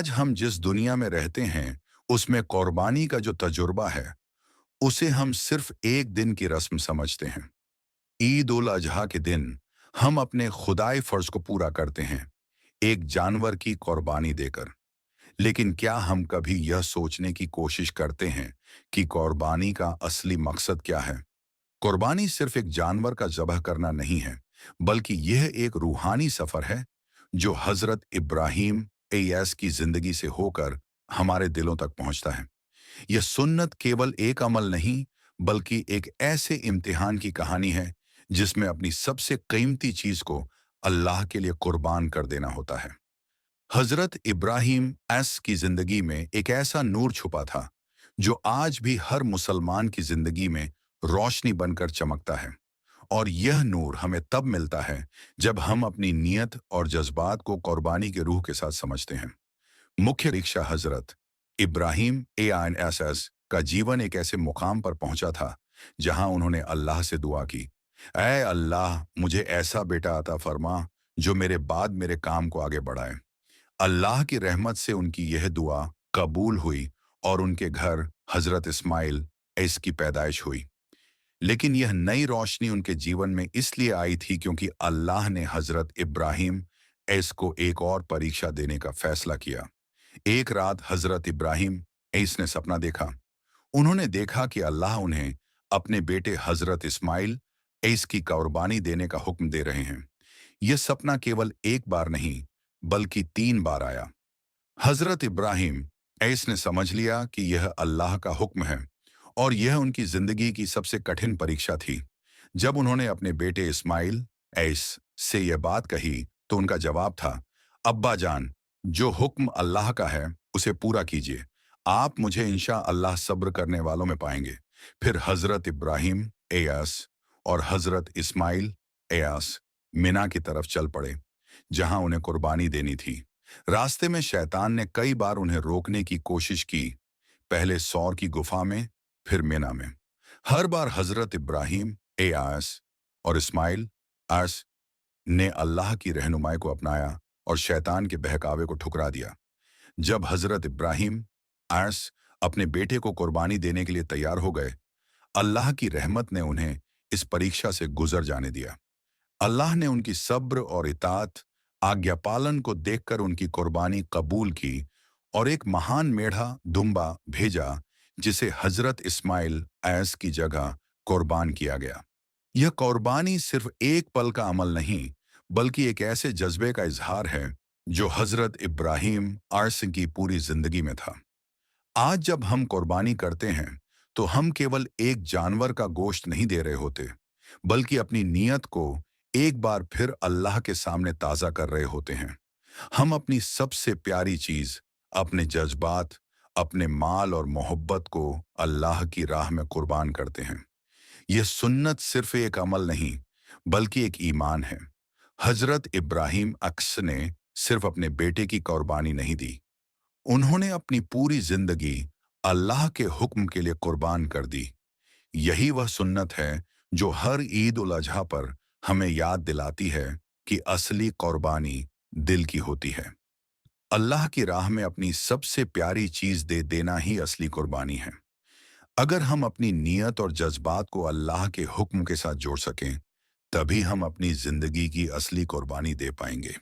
आज हम जिस दुनिया में रहते हैं, उसमें कुर्बानी का जो तजुर्बा है, उसे हम सिर्फ एक दिन की रस्म समझते हैं। ईद उल अजहा के दिन हम अपने खुदाई फर्ज को पूरा करते हैं, एक जानवर की कुर्बानी देकर। लेकिन क्या हम कभी यह सोचने की कोशिश करते हैं कि कुर्बानी का असली मकसद क्या है? कुर्बानी सिर्फ एक जानवर का ज़बह करना नहीं है, बल्कि यह एक रूहानी सफ़र है जो हज़रत इब्राहीम एयस की ज़िंदगी से होकर हमारे दिलों तक पहुंचता है। यह सुन्नत केवल एक अमल नहीं, बल्कि एक ऐसे इम्तिहान की कहानी है जिसमें अपनी सबसे कीमती चीज़ को अल्लाह के लिए कुर्बान कर देना होता है। हज़रत इब्राहीम एस की ज़िंदगी में एक ऐसा नूर छुपा था जो आज भी हर मुसलमान की ज़िंदगी में रोशनी बनकर चमकता है। और यह नूर हमें तब मिलता है जब हम अपनी नीयत और जज्बात को कुर्बानी के रूह के साथ समझते हैं। मुख्य रिक्शा हजरत इब्राहीम एस का जीवन एक ऐसे मुकाम पर पहुंचा था जहां उन्होंने अल्लाह से दुआ की, ऐ अल्लाह, मुझे ऐसा बेटा अता फरमा जो मेरे बाद मेरे काम को आगे बढ़ाए। अल्लाह की रहमत से उनकी यह दुआ कबूल हुई और उनके घर हजरत इस्माइल की पैदाइश हुई। लेकिन यह नई रोशनी उनके जीवन में इसलिए आई थी क्योंकि अल्लाह ने हजरत इब्राहीम को एक और परीक्षा देने का फैसला किया। एक रात हजरत इब्राहीम ने सपना देखा। उन्होंने देखा कि अल्लाह उन्हें अपने बेटे हजरत इस्माइल की कुर्बानी देने का हुक्म दे रहे हैं। यह सपना केवल एक बार नहीं, बल्कि 3 बार आया। हजरत इब्राहीम ने समझ लिया कि यह अल्लाह का हुक्म है और यह उनकी जिंदगी की सबसे कठिन परीक्षा थी। जब उन्होंने अपने बेटे इस्माइल से यह बात कही तो उनका जवाब था, अब्बा जान, जो हुक्म अल्लाह का है उसे पूरा कीजिए। आप मुझे इंशा अल्लाह सब्र करने वालों में पाएंगे। फिर हजरत इब्राहीम और हजरत इस्माइल मिना की तरफ चल पड़े, जहां उन्हें कुर्बानी देनी थी। रास्ते में शैतान ने कई बार उन्हें रोकने की कोशिश की, पहले सौर की गुफा में, फिर मिना में। हर बार हजरत इब्राहीम और इस्माइल ने अल्लाह की रहनुमाई को अपनाया और शैतान के बहकावे को ठुकरा दिया। जब हजरत इब्राहीम अपने बेटे को कुर्बानी देने के लिए तैयार हो गए, अल्लाह की रहमत ने उन्हें इस परीक्षा से गुजर जाने दिया। अल्लाह ने उनकी सब्र और इतात, आज्ञा पालन को देखकर उनकी कुर्बानी कबूल की और एक महान मेढ़ा दुम्बा भेजा जिसे हजरत इस्माइल की जगह कुर्बान किया गया। यह कुर्बानी सिर्फ एक पल का अमल नहीं, बल्कि एक ऐसे जज्बे का इजहार है जो हजरत इब्राहीम की पूरी जिंदगी में था। आज जब हम कुर्बानी करते हैं तो हम केवल एक जानवर का गोश्त नहीं दे रहे होते, बल्कि अपनी नीयत को एक बार फिर अल्लाह के सामने ताज़ा कर रहे होते हैं। हम अपनी सबसे प्यारी चीज, अपने जज्बात, अपने माल और मोहब्बत को अल्लाह की राह में कुर्बान करते हैं। यह सुन्नत सिर्फ एक अमल नहीं, बल्कि एक ईमान है। हजरत इब्राहीम ने सिर्फ अपने बेटे की कुर्बानी नहीं दी, उन्होंने अपनी पूरी जिंदगी अल्लाह के हुक्म के लिए कुर्बान कर दी। यही वह सुन्नत है जो हर ईद उल अजहा पर हमें याद दिलाती है कि असली कुर्बानी दिल की होती है। अल्लाह की राह में अपनी सबसे प्यारी चीज दे देना ही असली कुर्बानी है। अगर हम अपनी नीयत और जज्बात को अल्लाह के हुक्म के साथ जोड़ सकें, तभी हम अपनी जिंदगी की असली कुर्बानी दे पाएंगे।